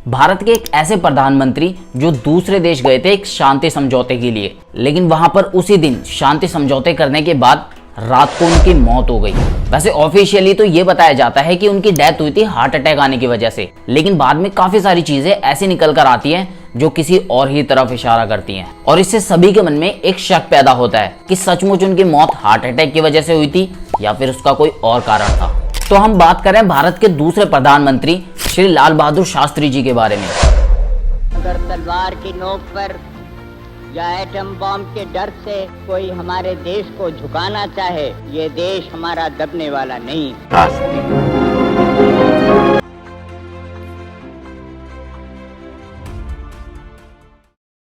भारत के एक ऐसे प्रधानमंत्री जो दूसरे देश गए थे एक शांति समझौते के लिए, लेकिन वहां पर उसी दिन शांति समझौते करने के बाद रात को उनकी मौत हो गई। वैसे ऑफिशियली तो ये बताया जाता है कि उनकी डेथ हुई थी हार्ट अटैक आने की वजह से, लेकिन बाद में काफी सारी चीजें ऐसी निकल कर आती हैं जो किसी और ही तरफ इशारा करती हैं, और इससे सभी के मन में एक शक पैदा होता है कि सचमुच उनकी मौत हार्ट अटैक की वजह से हुई थी या फिर उसका कोई और कारण था। तो हम बात करें भारत के दूसरे प्रधानमंत्री श्री लाल बहादुर शास्त्री जी के बारे में। अगर तलवार की नोक पर या एटम बॉम्ब के डर से कोई हमारे देश को झुकाना चाहे, ये देश हमारा दबने वाला नहीं।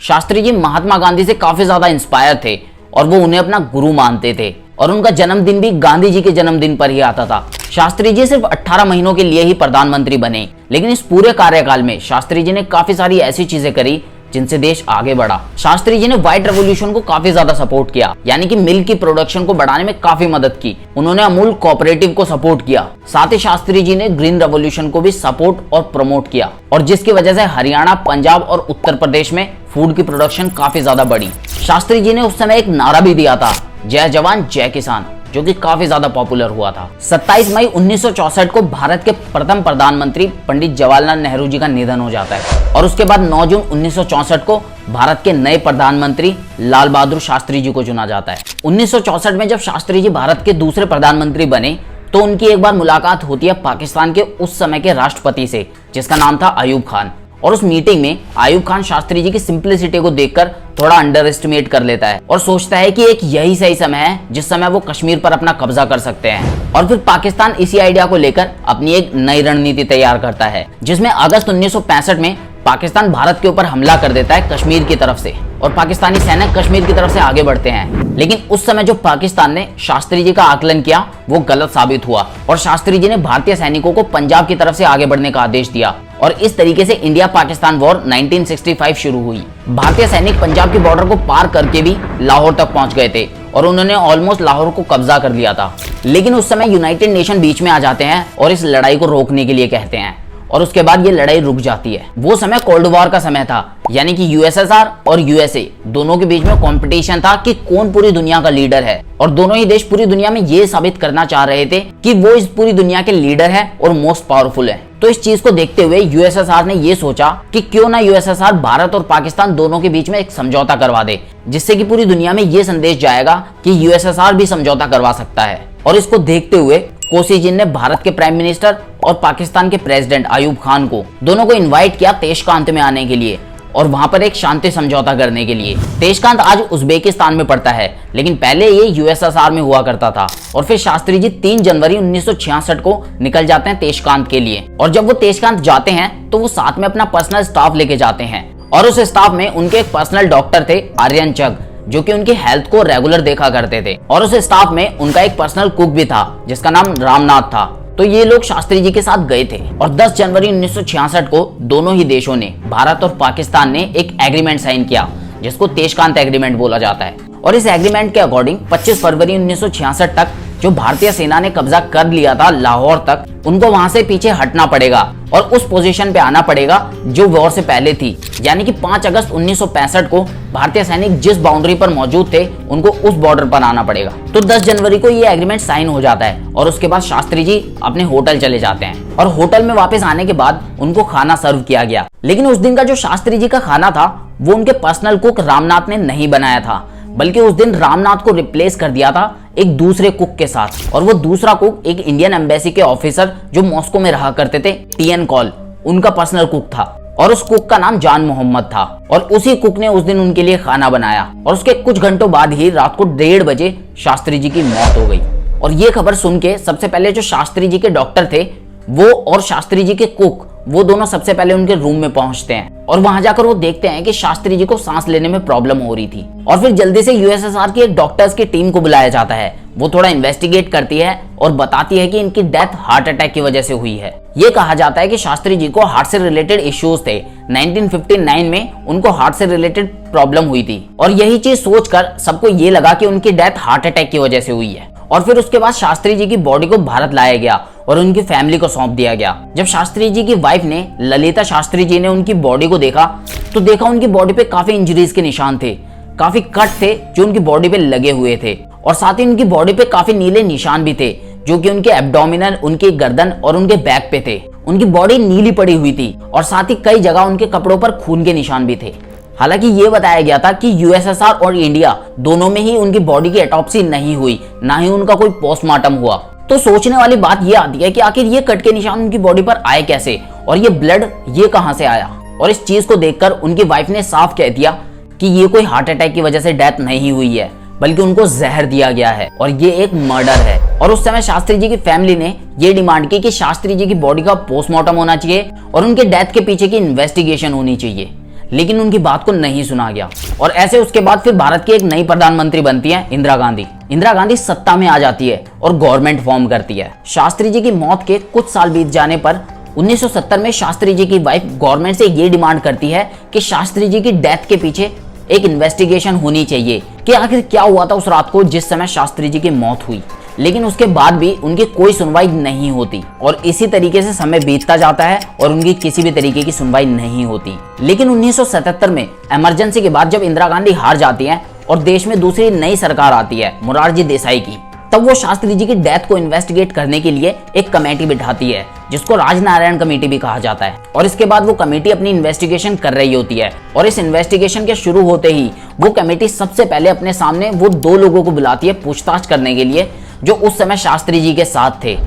शास्त्री जी महात्मा गांधी से काफी ज्यादा इंस्पायर थे और वो उन्हें अपना गुरु मानते थे, और उनका जन्मदिन भी गांधी जी के जन्मदिन पर ही आता था। शास्त्री जी सिर्फ 18 महीनों के लिए ही प्रधानमंत्री बने, लेकिन इस पूरे कार्यकाल में शास्त्री जी ने काफी सारी ऐसी चीजें करी जिनसे देश आगे बढ़ा। शास्त्री जी ने व्हाइट रेवोल्यूशन को काफी ज्यादा सपोर्ट किया, यानी कि मिल्क की प्रोडक्शन को बढ़ाने में काफी मदद की। उन्होंने अमूल कोऑपरेटिव को सपोर्ट किया। साथ ही शास्त्री जी ने ग्रीन रेवोल्यूशन को भी सपोर्ट और प्रमोट किया, और जिसकी वजह से हरियाणा, पंजाब और उत्तर प्रदेश में फूड की प्रोडक्शन काफी ज्यादा बढ़ी। शास्त्री जी ने उस समय एक नारा भी दिया था, जय जवान जय किसान, जो कि काफी ज्यादा पॉपुलर हुआ था। 27 मई 1964 को भारत के प्रथम प्रधानमंत्री पंडित जवाहरलाल नेहरू जी का निधन हो जाता है, और उसके बाद 9 जून 1964 को भारत के नए प्रधानमंत्री लाल बहादुर शास्त्री जी को चुना जाता है। 1964 में जब शास्त्री जी भारत के दूसरे प्रधानमंत्री बने तो उनकी एक बार मुलाकात होती है पाकिस्तान के उस समय के राष्ट्रपति से, जिसका नाम था अयूब खान। और उस मीटिंग में अयूब खान शास्त्री जी की सिंप्लिसिटी को देखकर थोड़ा अंडर एस्टिमेट कर लेता है और सोचता है कि एक यही सही समय है जिस समय वो कश्मीर पर अपना कब्जा कर सकते हैं। और फिर पाकिस्तान इसी आइडिया को लेकर अपनी एक नई रणनीति तैयार करता है, जिसमें अगस्त 1965 में पाकिस्तान भारत के ऊपर हमला कर देता है कश्मीर की तरफ से, और पाकिस्तानी सैनिक कश्मीर की तरफ से आगे बढ़ते हैं। लेकिन उस समय जो पाकिस्तान ने शास्त्री जी का आकलन किया वो गलत साबित हुआ, और शास्त्री जी ने भारतीय सैनिकों को पंजाब की तरफ से आगे बढ़ने का आदेश दिया, और इस तरीके से इंडिया पाकिस्तान वॉर 1965 शुरू हुई। भारतीय सैनिक पंजाब की बॉर्डर को पार करके भी लाहौर तक पहुंच गए थे, और उन्होंने ऑलमोस्ट लाहौर को कब्जा कर लिया था। लेकिन उस समय यूनाइटेड नेशन बीच में आ जाते हैं और इस लड़ाई को रोकने के लिए कहते हैं, और उसके बाद ये लड़ाई रुक जाती है। वो समय कोल्ड वॉर का समय था, यानी कि यूएसएसआर और यूएसए दोनों के बीच में कंपटीशन था कि कौन पूरी दुनिया का लीडर है, और दोनों ही देश पूरी दुनिया में ये साबित करना चाह रहे थे कि वो इस पूरी दुनिया के लीडर है और मोस्ट पावरफुल है। तो इस चीज को देखते हुए यूएसएसआर ने ये सोचा कि क्यों ना यूएसएसआर भारत और पाकिस्तान दोनों के बीच में एक समझौता करवा दे, जिससे कि पूरी दुनिया में ये संदेश जाएगा कि यूएसएसआर भी समझौता करवा सकता है। और इसको देखते हुए कोसी जी ने भारत के प्राइम मिनिस्टर और पाकिस्तान के प्रेसिडेंट अयूब खान को दोनों को इनवाइट किया तेशकांत में आने के लिए, और वहां पर एक शांति समझौता करने के लिए। तेशकांत आज उज्बेकिस्तान में पड़ता है, लेकिन पहले ये यूएसएसआर में हुआ करता था। और फिर शास्त्री जी 3 जनवरी 1966 को निकल जाते हैं तेशकांत के लिए, और जब वो तेशकांत जाते हैं तो वो साथ में अपना पर्सनल स्टाफ लेके जाते हैं, और उस स्टाफ में उनके एक पर्सनल डॉक्टर थे आर्यन चग, जो कि उनकी हेल्थ को रेगुलर देखा करते थे, और उस स्टाफ में उनका एक पर्सनल कुक भी था जिसका नाम रामनाथ था। तो ये लोग शास्त्री जी के साथ गए थे, और 10 जनवरी 1966 को दोनों ही देशों ने, भारत और पाकिस्तान ने एक एग्रीमेंट साइन किया, जिसको तेशकांत एग्रीमेंट बोला जाता है। और इस एग्रीमेंट के अकॉर्डिंग 25 फरवरी 1966 तक जो भारतीय सेना ने कब्जा कर लिया था लाहौर तक, उनको वहां से पीछे हटना पड़ेगा और उस पोजीशन पे आना पड़ेगा जो वॉर से पहले थी, यानी कि 5 अगस्त 1965 को भारतीय सैनिक जिस बाउंड्री पर मौजूद थे उनको उस बॉर्डर पर आना पड़ेगा। तो 10 जनवरी को ये एग्रीमेंट साइन हो जाता है, और उसके बाद शास्त्री जी अपने होटल चले जाते हैं, और होटल में वापस आने के बाद उनको खाना सर्व किया गया। लेकिन उस दिन का जो शास्त्री जी का खाना था वो उनके पर्सनल कुक रामनाथ ने नहीं बनाया था, बल्कि उस दिन रामनाथ को रिप्लेस कर दिया था एक दूसरे कुक के साथ, और वो दूसरा कुक एक इंडियन एम्बेसी के ऑफिसर जो मॉस्को में रहा करते थे, टीएन कॉल, उनका पर्सनल कुक था, और उस कुक का नाम जान मोहम्मद था। और उसी कुक ने उस दिन उनके लिए खाना बनाया, और उसके कुछ घंटों बाद ही रात को 1:30 बजे शास्त्री जी की मौत हो गई। और ये खबर सुन के सबसे पहले जो शास्त्री जी के डॉक्टर थे वो और शास्त्री जी के कुक, वो दोनों सबसे पहले उनके रूम में पहुंचते हैं, और वहां जाकर वो देखते हैं कि शास्त्री जी को सांस लेने में प्रॉब्लम हो रही थी। और फिर जल्दी से यूएसएसआर की एक डॉक्टर्स की टीम को बुलाया जाता है। वो थोड़ा इन्वेस्टिगेट करती है और बताती है कि इनकी डेथ हार्ट अटैक की वजह से हुई है। ये कहा जाता है कि शास्त्री जी को हार्ट से रिलेटेड इश्यूज थे। 1959 में उनको हार्ट से रिलेटेड प्रॉब्लम हुई थी, और यही चीज सोचकर सबको ये लगा कि उनकी डेथ हार्ट अटैक की वजह से हुई है। और फिर उसके बाद शास्त्री जी की बॉडी को भारत लाया गया और उनकी फैमिली को सौंप दिया गया। जब शास्त्री जी की वाइफ ने ललिता शास्त्री जी ने उनकी बॉडी को देखा तो देखा उनकी बॉडी पे काफी इंजरीज के निशान थे, काफी कट थे जो उनकी बॉडी पे लगे हुए थे और साथ ही उनकी बॉडी पे काफी नीले निशान भी थे जो कि उनके एब्डोमिनल, उनके गर्दन और उनके बैक पे थे। उनकी बॉडी नीली पड़ी हुई थी और साथ ही कई जगह उनके कपड़ों पर खून के निशान भी थे। हालांकि ये बताया गया था कि यूएसएसआर और इंडिया दोनों में ही उनकी बॉडी की ऑटोप्सी नहीं हुई, ना ही उनका कोई पोस्टमार्टम हुआ। तो सोचने वाली बात ये आती है कि आखिर ये कट के निशान उनकी बॉडी पर आए कैसे और ये ब्लड ये कहां से आया। और इस चीज को देखकर उनकी वाइफ ने साफ कह दिया कि ये कोई हार्ट अटैक की वजह से डेथ नहीं हुई है, बल्कि उनको जहर दिया गया है और ये एक मर्डर है। और उस समय शास्त्री जी की फैमिली ने ये डिमांड की कि शास्त्री जी की बॉडी का पोस्टमार्टम होना चाहिए और उनके डेथ के पीछे की इन्वेस्टिगेशन होनी चाहिए, लेकिन उनकी बात को नहीं सुना गया। और ऐसे उसके बाद फिर भारत की एक नई प्रधानमंत्री बनती है इंदिरा गांधी। इंदिरा गांधी सत्ता में आ जाती है और गवर्नमेंट फॉर्म करती है। शास्त्री जी की मौत के कुछ साल बीत जाने पर 1970 में शास्त्री जी की वाइफ गवर्नमेंट से ये डिमांड करती है कि शास्त्री जी की डेथ के पीछे एक इन्वेस्टिगेशन होनी चाहिए कि आखिर क्या हुआ था उस रात को जिस समय शास्त्री जी की मौत हुई। लेकिन उसके बाद भी उनकी कोई सुनवाई नहीं होती और इसी तरीके से समय बीतता जाता है और उनकी किसी भी तरीके की सुनवाई नहीं होती। लेकिन 1977 में इमरजेंसी के बाद जब इंदिरा गांधी हार जाती हैं और देश में दूसरी नई सरकार आती है मोरारजी देसाई की, तब वो शास्त्री जी की डेथ को इन्वेस्टिगेट करने के लिए एक कमेटी बिठाती है जिसको राजनारायण कमेटी भी कहा जाता है। और इसके बाद वो कमेटी अपनी इन्वेस्टिगेशन कर रही होती है और इस इन्वेस्टिगेशन के शुरू होते ही वो कमेटी सबसे पहले अपने सामने वो दो लोगों को बुलाती है पूछताछ करने के लिए जो उस समय शास्त्री जी के साथ थे,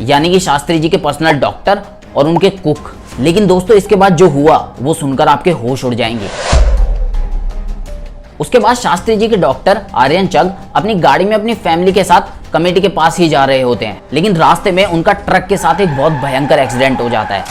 यानी कि शास्त्री जी के पर्सनल डॉक्टर और उनके कुक। लेकिन दोस्तों इसके बाद जो हुआ वो सुनकर आपके होश उड़ जाएंगे। उसके बाद शास्त्री जी के डॉक्टर आर्यन चग अपनी गाड़ी में अपनी फैमिली के साथ कमेटी के पास ही जा रहे होते हैं, लेकिन रास्ते में उनका ट्रक के साथ एक बहुत भयंकर एक्सीडेंट हो जाता है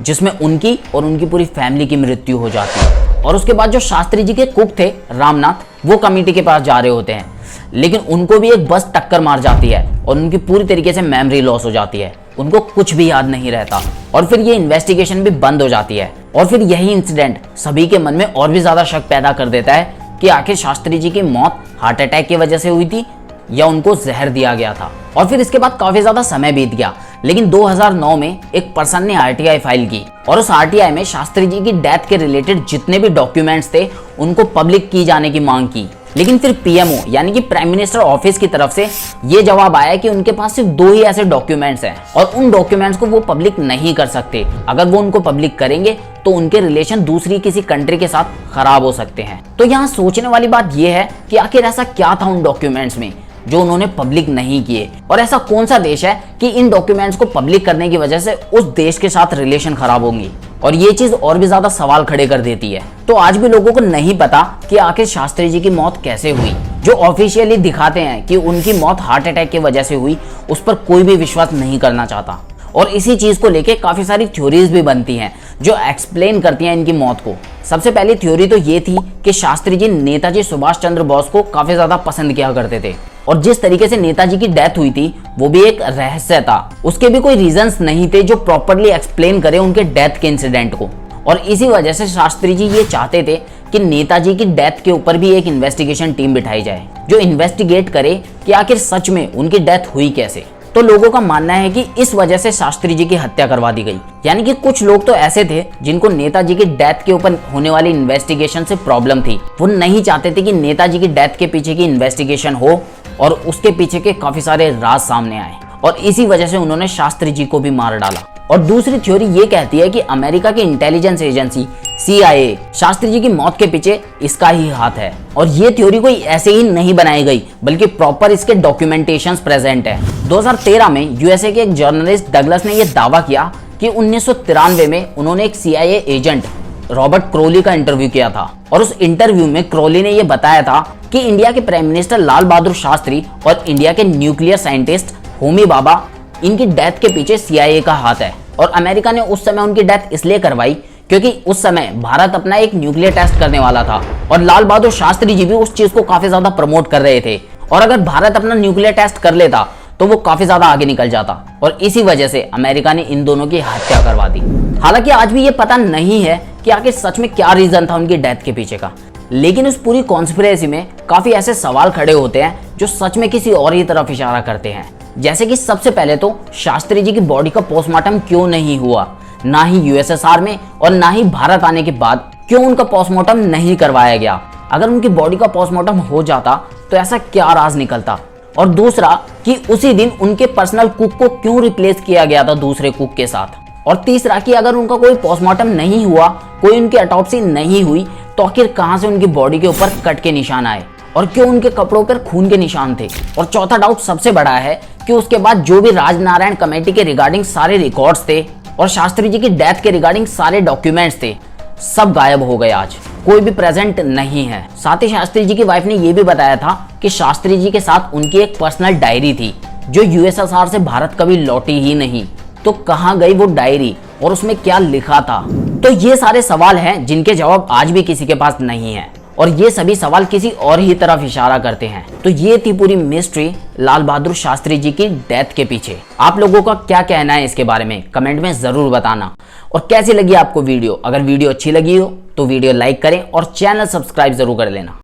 जिसमें उनकी और उनकी पूरी फैमिली की मृत्यु हो जाती है। और उसके बाद जो शास्त्री जी के कुक थे रामनाथ, वो कमेटी के पास जा रहे होते हैं, लेकिन उनको भी एक बस टक्कर मार जाती है और उनकी पूरी तरीके से मेमोरी लॉस हो जाती है, उनको कुछ भी याद नहीं रहता और फिर ये इन्वेस्टिगेशन भी बंद हो जाती है। और फिर यही इंसिडेंट सभी के मन में और भी ज्यादा शक पैदा कर देता है कि आखिर शास्त्री जी की मौत हार्ट अटैक की वजह से हुई थी या उनको जहर दिया गया था। और फिर इसके बाद काफी ज्यादा समय बीत गया, लेकिन 2009 में एक पर्सन ने आरटीआई फाइल की और उस आरटीआई में शास्त्री जी की डेथ के रिलेटेड जितने भी डॉक्यूमेंट्स थे उनको पब्लिक की जाने की मांग की। लेकिन फिर पीएमओ यानी कि प्राइम मिनिस्टर ऑफिस की तरफ से ये जवाब आया कि उनके पास सिर्फ 2 ही ऐसे डॉक्यूमेंट्स हैं और उन डॉक्यूमेंट्स को वो पब्लिक नहीं कर सकते। अगर वो उनको पब्लिक करेंगे तो उनके रिलेशन दूसरी किसी कंट्री के साथ खराब हो सकते हैं। तो यहाँ सोचने वाली बात यह है कि आखिर ऐसा क्या था उन डॉक्यूमेंट्स में जो उन्होंने पब्लिक नहीं किए, और ऐसा कौन सा देश है कि इन डॉक्यूमेंट्स को पब्लिक करने की वजह से उस देश के साथ रिलेशन खराब होंगी। और ये चीज और भी ज्यादा सवाल खड़े कर देती है। तो आज भी लोगों को नहीं पता कि आखिर शास्त्री जी की मौत कैसे हुई। जो ऑफिशियली दिखाते हैं कि उनकी मौत हार्ट अटैक की वजह से हुई, उस पर कोई भी विश्वास नहीं करना चाहता। और इसी चीज को लेके काफी सारी थ्योरीज भी बनती हैं जो एक्सप्लेन करती हैं इनकी मौत को। सबसे पहली थ्योरी तो ये थी कि शास्त्री जी नेताजी सुभाष चंद्र बोस को काफी ज्यादा पसंद किया करते थे और जिस तरीके से नेताजी की डेथ हुई थी वो भी एक रहस्य था। उसके भी कोई रीजंस नहीं थे जो प्रॉपर्ली एक्सप्लेन करे उनके डेथ के इंसिडेंट को। और इसी वजह से शास्त्री जी ये चाहते थे कि नेताजी की डेथ के ऊपर भी एक इन्वेस्टिगेशन टीम बिठाई जाए जो इन्वेस्टिगेट करे कि आखिर सच में उनकी डेथ हुई कैसे। तो लोगों का मानना है कि इस वजह से शास्त्री जी की हत्या करवा दी गई। यानी कि कुछ लोग तो ऐसे थे जिनको नेताजी की डेथ के ऊपर होने वाली इन्वेस्टिगेशन से प्रॉब्लम थी। वो नहीं चाहते थे कि नेताजी की डेथ के पीछे की इन्वेस्टिगेशन हो और उसके पीछे के काफी सारे राज सामने आए, और इसी वजह से उन्होंने शास्त्री जी को भी मार डाला। और दूसरी थ्योरी ये कहती है कि अमेरिका की intelligence agency CIA Shastri ji की मौत के पीछे इसका ही हाथ है। और ये थ्योरी कोई ऐसे ही नहीं बनाई गई, बल्कि प्रॉपर इसके डॉक्यूमेंटेशंस प्रेजेंट है। 2013 में यूएसए के एक जर्नलिस्ट डगलस ने यह दावा किया कि 1993 में उन्होंने एक CIA एजेंट रॉबर्ट क्रोली का इंटरव्यू किया था और उस इंटरव्यू में क्रोली ने यह बताया था कि इंडिया के प्राइम मिनिस्टर लाल बहादुर शास्त्री और इंडिया के न्यूक्लियर साइंटिस्ट होमी भाभा, इनकी डेथ के पीछे CIA का हाथ है। और अमेरिका ने उस समय उनकी डेथ इसलिए करवाई क्योंकि उस समय भारत अपना एक न्यूक्लियर टेस्ट करने वाला था और लाल बहादुर शास्त्री जी भी उस चीज को काफी ज्यादा प्रमोट कर रहे थे। और अगर भारत अपना न्यूक्लियर टेस्ट कर लेता तो वो काफी ज्यादा आगे निकल जाता, और इसी वजह से अमेरिका ने इन दोनों की हत्या करवा दी। हालांकि आज भी ये पता नहीं है कि आखिर सच में क्या रीजन था उनकी डेथ के पीछे का, लेकिन उस पूरी कॉन्स्पिरेसी में काफी ऐसे सवाल खड़े होते हैं जो सच में किसी और ही तरफ इशारा करते हैं। जैसे कि सबसे पहले तो शास्त्री जी की बॉडी का पोस्टमार्टम क्यों नहीं हुआ, ना ही यूएसएसआर में और ना ही भारत आने के बाद क्यों उनका पोस्टमार्टम नहीं करवाया गया। अगर उनकी बॉडी का पोस्टमार्टम हो जाता तो ऐसा क्या राज निकलता। और दूसरा कि उसी दिन उनके पर्सनल कुक को क्यों रिप्लेस किया गया था दूसरे कुक के साथ। और तीसरा कि अगर उनका कोई पोस्टमार्टम नहीं हुआ, कोई उनकी ऑटोप्सी नहीं हुई, तो आखिर कहां से उनकी बॉडी के ऊपर कट के निशान आए और क्यों उनके कपड़ों पर खून के निशान थे। और चौथा डाउट सबसे बड़ा है कि उसके बाद जो भी राजनारायण कमेटी के रिगार्डिंग सारे रिकॉर्ड्स थे और शास्त्री जी की डेथ के रिगार्डिंग सारे डॉक्यूमेंट्स थे, सब गायब हो गए। आज कोई भी प्रेजेंट नहीं है। साथ ही शास्त्री जी की वाइफ ने यह भी बताया था कि शास्त्री जी के साथ उनकी एक पर्सनल डायरी थी जो यूएसएसआर से भारत कभी लौटी ही नहीं। तो कहां गई वो डायरी और उसमें क्या लिखा था। तो ये सारे सवाल हैं जिनके जवाब आज भी किसी के पास नहीं है और ये सभी सवाल किसी और ही तरफ इशारा करते हैं। तो ये थी पूरी मिस्ट्री लाल बहादुर शास्त्री जी की डेथ के पीछे। आप लोगों का क्या कहना है इसके बारे में कमेंट में जरूर बताना। और कैसी लगी आपको वीडियो, अगर वीडियो अच्छी लगी हो तो वीडियो लाइक करें और चैनल सब्सक्राइब जरूर कर लेना।